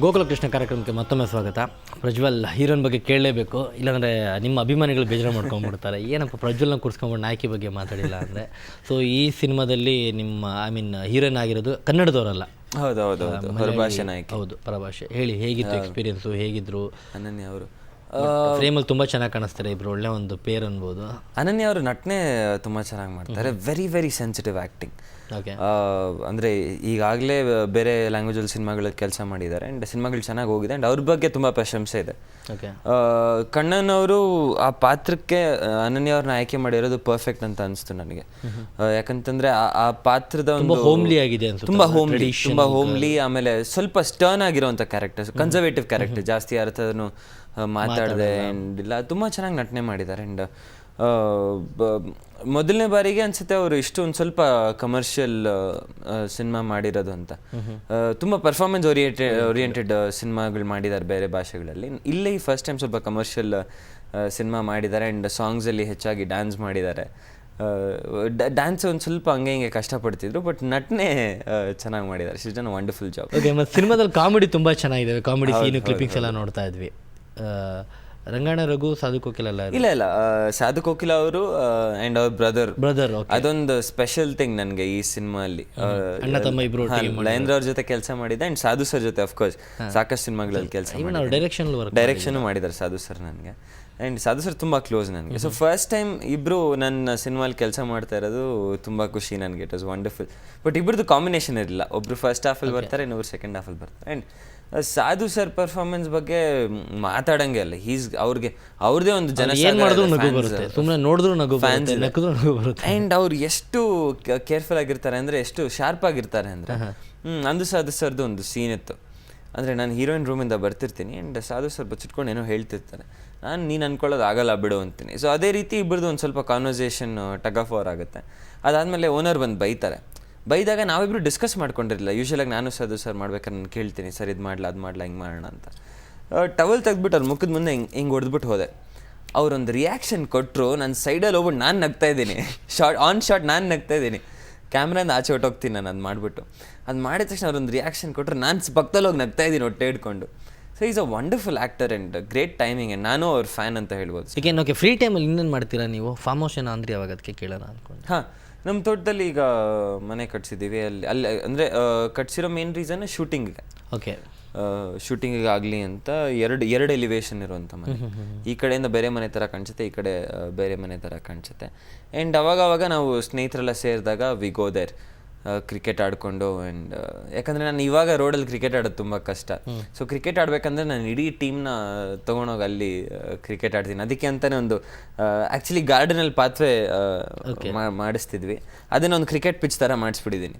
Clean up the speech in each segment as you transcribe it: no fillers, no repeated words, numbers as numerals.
ಗೋಕುಲ ಕೃಷ್ಣ ಕಾರ್ಯಕ್ರಮಕ್ಕೆ ಮತ್ತೊಮ್ಮೆ ಸ್ವಾಗತ. ಪ್ರಜ್ವಲ್ ಹೀರೋನ್ ಬಗ್ಗೆ ಕೇಳಲೇಬೇಕು, ಇಲ್ಲಾಂದರೆ ನಿಮ್ಮ ಅಭಿಮಾನಿಗಳು ಬೇಜಾರು ಮಾಡ್ಕೊಂಡ್ಬಿಡ್ತಾರೆ. ಏನಪ್ಪ ಪ್ರಜ್ವಲ್ನ ಕೂರಿಸ್ಕೊಂಡ್ಬಿಟ್ಟು ನಾಯಕಿ ಬಗ್ಗೆ ಮಾತಾಡಿಲ್ಲ ಅಂದರೆ. ಸೊ ಈ ಸಿನಿಮಾದಲ್ಲಿ ನಿಮ್ಮ ಹೀರೋಯಿನ್ ಆಗಿರೋದು ಕನ್ನಡದವರಲ್ಲ. ಹೌದು ಹೊರಭಾಷೆ ನಾಯಕಿ. ಹೌದು, ಪರಭಾಷೆ. ಹೇಳಿ, ಹೇಗಿತ್ತು ಎಕ್ಸ್ಪೀರಿಯನ್ಸು, ಹೇಗಿದ್ರು? ಅನನ್ಯ ಅವರು ಫ್ರೇಮಲ್ಲಿ ತುಂಬ ಚೆನ್ನಾಗಿ ಕಾಣಿಸ್ತಾರೆ, ಇಬ್ಬರು ಒಳ್ಳೆ ಒಂದು ಪೇರ್ ಅನ್ಬೋದು. ಅನನ್ಯ ಅವರು ನಟನೆ ತುಂಬ ಚೆನ್ನಾಗಿ ಮಾಡ್ತಾರೆ. Very sensitive acting. ಓಕೆ, ಅಂದರೆ ಈಗಾಗಲೇ ಬೇರೆ ಲ್ಯಾಂಗ್ವೇಜಲ್ಲಿ ಸಿನಿಮಾಗಳಲ್ಲಿ ಕೆಲಸ ಮಾಡಿದ್ದಾರೆ ಆ್ಯಂಡ್ ಸಿನಿಮಾಗಳು ಚೆನ್ನಾಗಿ ಹೋಗಿದೆ ಆ್ಯಂಡ್ ಅವ್ರ ಬಗ್ಗೆ ತುಂಬ ಪ್ರಶಂಸೆ ಇದೆ. ಓಕೆ, ಕಣ್ಣನ್ ಅವರು ಆ ಪಾತ್ರಕ್ಕೆ ಅನನ್ಯ ಅವ್ರನ್ನ ಆಯ್ಕೆ ಮಾಡಿರೋದು ಪರ್ಫೆಕ್ಟ್ ಅಂತ ಅನಿಸ್ತು ನನಗೆ. ಯಾಕಂತಂದರೆ ಆ ಪಾತ್ರದ ಒಂದು ಹೋಮ್ಲಿ ಆಗಿದೆ ಅನ್ಸುತ್ತೆ. ತುಂಬ ಹೋಮ್ಲಿ, ಆಮೇಲೆ ಸ್ವಲ್ಪ ಸ್ಟರ್ನ್ ಆಗಿರೋಂಥ ಕ್ಯಾರೆಕ್ಟರ್, ಕನ್ಸರ್ವೇಟಿವ್ ಕ್ಯಾರೆಕ್ಟರ್, ಜಾಸ್ತಿ ಅರ್ಥದನ್ನು ಮಾತಾಡದೆ ಆ್ಯಂಡ್ ಇಲ್ಲ ತುಂಬ ಚೆನ್ನಾಗಿ ನಟನೆ ಮಾಡಿದ್ದಾರೆ. ಆ್ಯಂಡ್ ಮೊದಲನೇ ಬಾರಿಗೆ ಅನ್ಸುತ್ತೆ ಅವರು ಇಷ್ಟು ಒಂದು ಸ್ವಲ್ಪ ಕಮರ್ಷಿಯಲ್ ಸಿನಿಮಾ ಮಾಡಿರೋದು ಅಂತ. ತುಂಬ ಪರ್ಫಾರ್ಮೆನ್ಸ್ ಓರಿಯೆಂಟೆಡ್ ಸಿನಿಮಾಗಳು ಮಾಡಿದ್ದಾರೆ ಬೇರೆ ಭಾಷೆಗಳಲ್ಲಿ. ಇಲ್ಲೇ ಫಸ್ಟ್ ಟೈಮ್ ಸ್ವಲ್ಪ ಕಮರ್ಷಿಯಲ್ ಸಿನಿಮಾ ಮಾಡಿದ್ದಾರೆ ಆ್ಯಂಡ್ ಸಾಂಗ್ಸಲ್ಲಿ ಹೆಚ್ಚಾಗಿ ಡ್ಯಾನ್ಸ್ ಮಾಡಿದ್ದಾರೆ. ಡ್ಯಾನ್ಸ್ ಒಂದು ಸ್ವಲ್ಪ ಹಂಗೆ ಹಿಂಗೆ ಕಷ್ಟಪಡ್ತಿದ್ರು, ಬಟ್ ನಟನೆ ಚೆನ್ನಾಗಿ ಮಾಡಿದ್ದಾರೆ. She done wonderful job. Okay, ಮತ್ತು ಸಿನಿಮಾದಲ್ಲಿ ಕಾಮಿಡಿ ತುಂಬ ಚೆನ್ನಾಗಿದೆ. ಕಾಮಿಡಿ ಸೀನು ಕ್ಲಿಪ್ಪಿಂಗ್ಸ್ ಎಲ್ಲ ನೋಡ್ತಾ ಇದ್ವಿ. ರಂಗಾಯಣ ರಘು, ಸಾಧು ಕೋಕಿಲ ಇಲ್ಲ ಸಾಧು ಕೋಕಿಲ ಅವರು ಆ್ಯಂಡ್ ಅವ್ರ ಬ್ರದರ್ ಅದೊಂದು ಸ್ಪೆಷಲ್ ಥಿಂಗ್ ನನಗೆ ಈ ಸಿನಿಮಾ ಅಲ್ಲಿ. ಅಣ್ಣ ತಮ್ಮ ಇಬ್ರು ಲಯೇಂದ್ರ ಅವ್ರ ಜೊತೆ ಕೆಲಸ ಮಾಡಿದೆ ಆ್ಯಂಡ್ ಸಾಧು ಸರ್ ಜೊತೆ ಅಫ್ಕೋರ್ಸ್ ಸಾಕಷ್ಟು ಸಿನಿಮಾಗಳಲ್ಲಿ ಕೆಲಸ ಡೈರೆಕ್ಷನ್ ಮಾಡಿದ್ದಾರೆ ಸಾಧು ಸರ್ ನನಗೆ. ಆ್ಯಂಡ್ ಸಾಧು ಸರ್ ತುಂಬ ಕ್ಲೋಸ್ ನನಗೆ. ಸೊ ಫಸ್ಟ್ ಟೈಮ್ ಇಬ್ಬರು ನನ್ನ ಸಿನಿಮಾಲಿ ಕೆಲಸ ಮಾಡ್ತಾ ಇರೋದು ತುಂಬ ಖುಷಿ ನನಗೆ. It was wonderful. ಬಟ್ ಇಬ್ಬರದ್ದು ಕಾಂಬಿನೇಷನ್ ಇರಲಿಲ್ಲ. ಒಬ್ರು ಫಸ್ಟ್ ಹಾಫಲ್ಲಿ ಬರ್ತಾರೆ, ಇನ್ನೊಬ್ರು ಸೆಕೆಂಡ್ ಹಾಫಲ್ಲಿ ಬರ್ತಾರೆ. ಆ್ಯಂಡ್ ಸಾಧು ಸರ್ ಪರ್ಫಾರ್ಮೆನ್ಸ್ ಬಗ್ಗೆ ಮಾತಾಡಂಗೆ ಅಲ್ಲ. ಅವ್ರದೇ ಒಂದು ಸುಮ್ಮನೆ ನೋಡಿದ್ರು ನಗು ಫ್ಯಾನ್ಸ್. ಆ್ಯಂಡ್ ಅವ್ರು ಎಷ್ಟು ಕೇರ್ಫುಲ್ ಆಗಿರ್ತಾರೆ ಅಂದರೆ, ಎಷ್ಟು ಶಾರ್ಪ್ ಆಗಿರ್ತಾರೆ ಅಂದರೆ, ಅಂದು ಸಾಧು ಸರ್ದು ಒಂದು ಸೀನ್ ಇತ್ತು. ಅಂದರೆ ನಾನು ಹೀರೋಯಿನ್ ರೂಮಿಂದ ಬರ್ತಿರ್ತೀನಿ ಆ್ಯಂಡ್ ಸಾಧು ಸರ್ ಬಚ್ಚಿಟ್ಕೊಂಡು ಏನೋ ಹೇಳ್ತಿರ್ತಾರೆ. ನೀನು ಅನ್ಕೊಳ್ಳೋದು ಆಗಲ್ಲ ಬಿಡು ಅಂತೀನಿ. ಸೊ ಅದೇ ರೀತಿ ಇಬ್ಬರದು ಒಂದು ಸ್ವಲ್ಪ ಕಾನ್ವರ್ಸೇಷನ್ ಟಗ್ ಆಫ್ ವಾರ್ ಆಗುತ್ತೆ. ಅದಾದಮೇಲೆ ಓನರ್ ಬಂದು ಬೈದಾಗ ನಾವಿಬ್ಬರು ಡಿಸ್ಕಸ್ ಮಾಡ್ಕೊಂಡಿರಲಿಲ್ಲ. ಯೂಶ್ವಲಾಗಿ ನಾನು ಸಾಧು ಸರ್ ಮಾಡ್ಬೇಕಾದ್ರೆ ನಾನು ಕೇಳ್ತೀನಿ, ಸರ್ ಇದು ಮಾಡಲ ಅದು ಮಾಡಲ ಹಿಂಗೆ ಮಾಡೋಣ ಅಂತ. ಟವಲ್ ತೆಗ್ದುಬಿಟ್ಟು ಅವ್ರ ಮುಖದ ಮುಂದೆ ಹಿಂಗೆ ಹೊಡೆದ್ಬಿಟ್ಟು ಹೋದೆ. ಅವರೊಂದು ರಿಯಾಕ್ಷನ್ ಕೊಟ್ಟರು. ನಾನು ಸೈಡಲ್ಲಿ ಹೋಗ್ಬಿಟ್ಟು ನಾನು ನಗ್ತಾ ಇದ್ದೀನಿ, ಶಾಟ್ ನಾನು ನಗ್ತಾ ಇದ್ದೀನಿ. ಕ್ಯಾಮ್ರಾಯಿಂದ ಆಚೆ ಹೊಟ್ಟೋಗ್ತೀನಿ ನಾನು ಅದು ಮಾಡಿಬಿಟ್ಟು. ಅದು ಮಾಡಿದ ತಕ್ಷಣ ಅವ್ರೊಂದು ರಿಯಾಕ್ಷನ್ ಕೊಟ್ಟರು, ನಾನು ಪಕ್ಕದಲ್ಲಿ ಹೋಗಿ ನಗ್ತಾ ಇದ್ದೀನಿ ಹೊಟ್ಟೆ ಹಿಡ್ಕೊಂಡು. So is a wonderful actor and great timing. And ನಾನು ಅವ್ರ ಫ್ಯಾನ್ ಅಂತ ಹೇಳ್ಬೋದು. ಓಕೆ, ಫ್ರೀ ಟೈಮಲ್ಲಿ ಇನ್ನೇನು ಮಾಡ್ತೀರಾ ನೀವು? ಫಾರ್ಮ್ ಹೌಸ್ ಏನೋ ಅಂದ್ರೆ ಯಾವಾಗ ಅದಕ್ಕೆ ಕೇಳೋಣ ಅಂದ್ಕೊಂಡು. ಹಾಂ, ನಮ್ಮ ತೋಟದಲ್ಲಿ ಈಗ ಮನೆ ಕಟ್ಸಿದ್ದೀವಿ. ಅಲ್ಲಿ ಅಂದರೆ ಕಟ್ಸಿರೋ ಮೇನ್ ರೀಸನ್ ಶೂಟಿಂಗಿಗೆ. ಓಕೆ, ಶೂಟಿಂಗಿಗೆ ಆಗಲಿ ಅಂತ ಎರಡು ಎಲಿವೇಶನ್ ಇರುವಂಥ ಮನೆ. ಈ ಕಡೆಯಿಂದ ಬೇರೆ ಮನೆ ಥರ ಕಾಣಿಸುತ್ತೆ, ಈ ಕಡೆ ಬೇರೆ ಮನೆ ಥರ ಕಾಣಿಸುತ್ತೆ. ಆ್ಯಂಡ್ ಅವಾಗ ನಾವು ಸ್ನೇಹಿತರೆಲ್ಲ ಸೇರಿದಾಗ ವಿ ಗೋ ದೇರ್, ಕ್ರಿಕೆಟ್ ಆಡಿಕೊಂಡು. ಆ್ಯಂಡ್ ಯಾಕಂದರೆ ನಾನು ಇವಾಗ ರೋಡಲ್ಲಿ ಕ್ರಿಕೆಟ್ ಆಡೋದು ತುಂಬ ಕಷ್ಟ. ಸೊ ಕ್ರಿಕೆಟ್ ಆಡಬೇಕಂದ್ರೆ ನಾನು ಇಡೀ ಟೀಮ್ನ ತೊಗೊಂಡೋಗಿ ಅಲ್ಲಿ ಕ್ರಿಕೆಟ್ ಆಡ್ತೀನಿ. ಅದಕ್ಕೆ ಅಂತಲೇ ಒಂದು ಆ್ಯಕ್ಚುಲಿ ಗಾರ್ಡನಲ್ಲಿ ಪಾತ್ವೆ ಮಾಡಿಸ್ತಿದ್ವಿ. ಅದನ್ನೊಂದು ಕ್ರಿಕೆಟ್ ಪಿಚ್ ಥರ ಮಾಡಿಸ್ಬಿಟ್ಟಿದ್ದೀನಿ,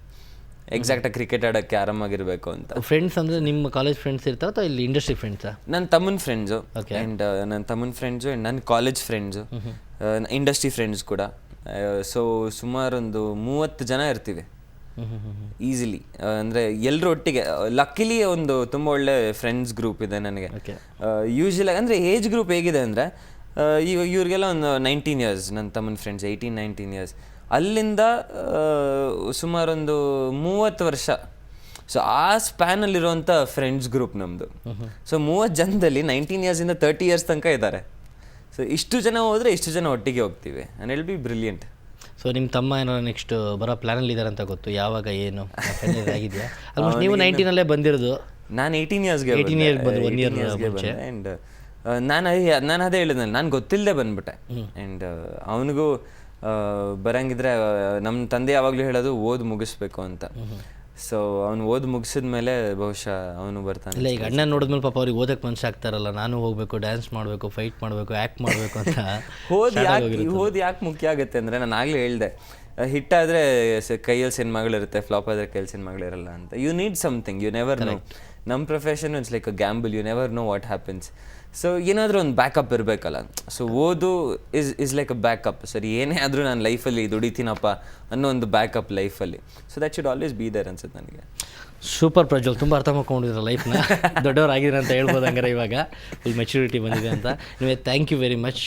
ಎಕ್ಸಾಕ್ಟಾಗಿ ಕ್ರಿಕೆಟ್ ಆಡೋಕ್ಕೆ ಆರಾಮಾಗಿರಬೇಕು ಅಂತ. ಫ್ರೆಂಡ್ಸ್ ಅಂದರೆ ನಿಮ್ಮ ಕಾಲೇಜ್ ಫ್ರೆಂಡ್ಸ್ ಇರ್ತಾರೆ ಅಥವಾ ಇಲ್ಲಿ ಇಂಡಸ್ಟ್ರಿ ಫ್ರೆಂಡ್ಸಾ? ನನ್ನ ತಮ್ಮನ ಫ್ರೆಂಡ್ಸು ಆ್ಯಂಡ್ ನನ್ನ ತಮ್ಮನ ಫ್ರೆಂಡ್ಸು ಆ್ಯಂಡ್ ನನ್ನ ಕಾಲೇಜ್ ಫ್ರೆಂಡ್ಸು, ಇಂಡಸ್ಟ್ರಿ ಫ್ರೆಂಡ್ಸ್ ಕೂಡ. ಸೊ ಸುಮಾರೊಂದು 30 ಜನ ಇರ್ತೀವಿ ಈಸಿಲಿ. ಅಂದರೆ ಎಲ್ಲರೂ ಒಟ್ಟಿಗೆ. ಲಕ್ಕಿಲಿ ಒಂದು ತುಂಬ ಒಳ್ಳೆ ಫ್ರೆಂಡ್ಸ್ ಗ್ರೂಪ್ ಇದೆ ನನಗೆ. ಯೂಶ್ವಲಾಗಿ ಅಂದರೆ ಏಜ್ ಗ್ರೂಪ್ ಹೇಗಿದೆ ಅಂದರೆ, ಇವ್ರಿಗೆಲ್ಲ ಒಂದು 19 ಇಯರ್ಸ್, ನನ್ನ ತಮ್ಮನ ಫ್ರೆಂಡ್ಸ್ 18-19 ಇಯರ್ಸ್. ಅಲ್ಲಿಂದ ಸುಮಾರೊಂದು 30 ವರ್ಷ. ಸೊ ಆ ಸ್ಪ್ಯಾನಲ್ಲಿರುವಂಥ ಫ್ರೆಂಡ್ಸ್ ಗ್ರೂಪ್ ನಮ್ಮದು. ಸೊ 30 ಜನದಲ್ಲಿ 19 ಇಯರ್ಸಿಂದ 30 ಇಯರ್ಸ್ ತನಕ ಇದ್ದಾರೆ. ಸೊ ಇಷ್ಟು ಜನ ಹೋದರೆ ಇಷ್ಟು ಜನ ಒಟ್ಟಿಗೆ ಹೋಗ್ತೀವಿ. ಆ್ಯಂಡ್ ಇಲ್ ಬಿ ಬ್ರಿಲಿಯಂಟ್. ಸೊ ನಿಮ್ಮ ತಮ್ಮ ಏನೋ ನೆಕ್ಸ್ಟ್ ಬರೋ ಪ್ಲ್ಯಾನಲ್ಲಿ ಇದ್ದಾರೆ ಅಂತ ಗೊತ್ತು. ಯಾವಾಗ ಏನು ಆಗಿದೆಯಾ? ಆಲ್ಮೋಸ್ಟ್ ನೀವು 19ನಲ್ಲೇ ಬಂದಿರೋದು. ನಾನು 18 ಇಯರ್ಸ್ಗೆ ಬಂದು 1 ಇಯರ್ ಮುಂಚೆ. ಆ್ಯಂಡ್ ನಾನು ಅದೇ ಹೇಳಿದ್ನಲ್ಲ, ನಾನು ಗೊತ್ತಿಲ್ಲದೆ ಬಂದ್ಬಿಟ್ಟೆ. ಆ್ಯಂಡ್ ಅವನಿಗೂ ಬರಂಗಿದ್ರೆ ನಮ್ಮ ತಂದೆ ಯಾವಾಗಲೂ ಹೇಳೋದು ಓದು ಮುಗಿಸ್ಬೇಕು ಅಂತ. ಸೊ ಅವ್ನು ಓದು ಮುಗಿಸಿದ ಮೇಲೆ ಬಹುಶಃ ಅವನು ಬರ್ತಾನೆ. ಇಲ್ಲ, ಈಗ ಅಣ್ಣ ನೋಡಿದ್ಮೇಲೆ ಪಾಪ ಅವ್ರಿಗೆ ಓದಕ್ಕೆ ಮನ್ಸು ಆಗ್ತಾರಲ್ಲ, ನಾನು ಹೋಗಬೇಕು, ಡ್ಯಾನ್ಸ್ ಮಾಡಬೇಕು, ಫೈಟ್ ಮಾಡಬೇಕು, ಆ್ಯಕ್ಟ್ ಮಾಡಬೇಕು ಅಂತ. ಓದು ಯಾಕೆ ಮುಖ್ಯ ಆಗುತ್ತೆ ಅಂದರೆ, ನಾನು ಆಗಲೇ ಹೇಳಿದೆ, ಹಿಟ್ಟಾದರೆ ಕೈಯಲ್ಲಿ ಸಿನಿಮಾಗಳಿರುತ್ತೆ, ಫ್ಲಾಪ್ ಆದರೆ ಕೈಯಲ್ಲಿ ಸಿನಿಮಾಗಳಿರಲ್ಲ ಅಂತ. You need something, you never know. ನಮ್ಮ profession it's like a gamble, you never know what happens. So ಏನಾದರೂ ಒಂದು ಬ್ಯಾಕಪ್ ಇರಬೇಕಲ್ಲ. ಸೊ ಓದು ಇಸ್ ಲೈಕ್ ಅ ಬ್ಯಾಕಪ್. ಸರಿ ಏನೇ ಆದರೂ ನಾನು ಲೈಫಲ್ಲಿ ದುಡಿತೀನಪ್ಪ ಅನ್ನೋ ಒಂದು ಬ್ಯಾಕಪ್ ಲೈಫಲ್ಲಿ. So that should always be there ಅನ್ಸುತ್ತೆ ನನಗೆ. ಸೂಪರ್ ಪ್ರಜ್ವಲ್, ತುಂಬ ಅರ್ಥ ಮಾಡ್ಕೊಂಡಿದ್ದೀರ ಲೈಫ್ನ, ದೊಡ್ಡವರಾಗಿದ್ದೀರ ಅಂತ ಹೇಳ್ಬೋದು ಹಂಗಾರೆ ಇವಾಗ ಫುಲ್ ಮೆಚುರಿಟಿ ಬಂದಿದೆ ಅಂತ. ನೀವೇ ಥ್ಯಾಂಕ್ ಯು ವೆರಿ ಮಚ್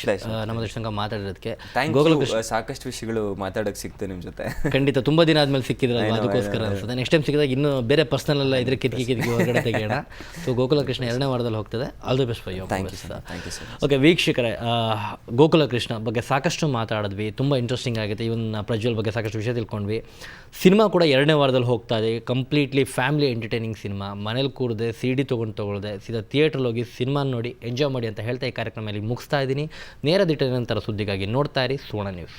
ನಮ್ಮ ತನಕ ಮಾತಾಡಿರೋದಕ್ಕೆ. ಸಾಕಷ್ಟು ವಿಷಯಗಳು ಮಾತಾಡೋಕ್ಕೆ ಸಿಕ್ತು ನಿಮ್ಮ ಜೊತೆ. ಖಂಡಿತ ತುಂಬ ದಿನ ಆದಮೇಲೆ ಸಿಕ್ಕಿದ್ರಲ್ವ, ಅದಕ್ಕೋಸ್ಕರ ಅನ್ಸುತ್ತೆ. ನೆಕ್ಸ್ಟ್ ಟೈಮ್ ಸಿಕ್ಕಿದಾಗ ಇನ್ನೂ ಬೇರೆ ಪರ್ಸನಲ್ ಎಲ್ಲ ಇದ್ರೆ ಕಿಟಕಿ ಹೊರಗಡೆ ತೆಗೆಯೋಣ. ಸೊ ಗೋಕುಲ ಕೃಷ್ಣ 2ನೇ ವಾರದಲ್ಲಿ ಹೋಗ್ತದೆ. All the best for you. Thank you sir. Okay ವೀಕ್ಷಕರೇ, ಗೋಕುಲ ಕೃಷ್ಣ ಬಗ್ಗೆ ಸಾಕಷ್ಟು ಮಾತಾಡಿದ್ವಿ, ತುಂಬ ಇಂಟ್ರೆಸ್ಟಿಂಗ್ ಆಗಿದೆ. ಇವನ್ ಪ್ರಜ್ವಲ್ ಬಗ್ಗೆ ಸಾಕಷ್ಟು ವಿಷಯ ತಿಳ್ಕೊಂಡ್ವಿ. ಸಿನಿಮಾ ಕೂಡ 2ನೇ ವಾರದಲ್ಲಿ ಹೋಗ್ತಾ ಇದೆ. Completely family entertaining cinema. ಮನೇಲಿ ಕೂರದೆ CD ತೊಗೊಳ್ದೆ ಸೀದಾ ಥಿಯೇಟ್ರಲ್ಲಿ ಹೋಗಿ ಸಿನಿಮಾ ನೋಡಿ ಎಂಜಾಯ್ ಮಾಡಿ ಅಂತ ಹೇಳ್ತಾ ಈ ಕಾರ್ಯಕ್ರಮದಲ್ಲಿ ಮುಗಿಸ್ತಾ ಇದ್ದೀನಿ. ನೇರ ದಿಟ್ಟ ನಂತರ ಸುದ್ದಿಗಾಗಿ ನೋಡ್ತಾ ಇರಿ ಸುವರ್ಣ ನ್ಯೂಸ್.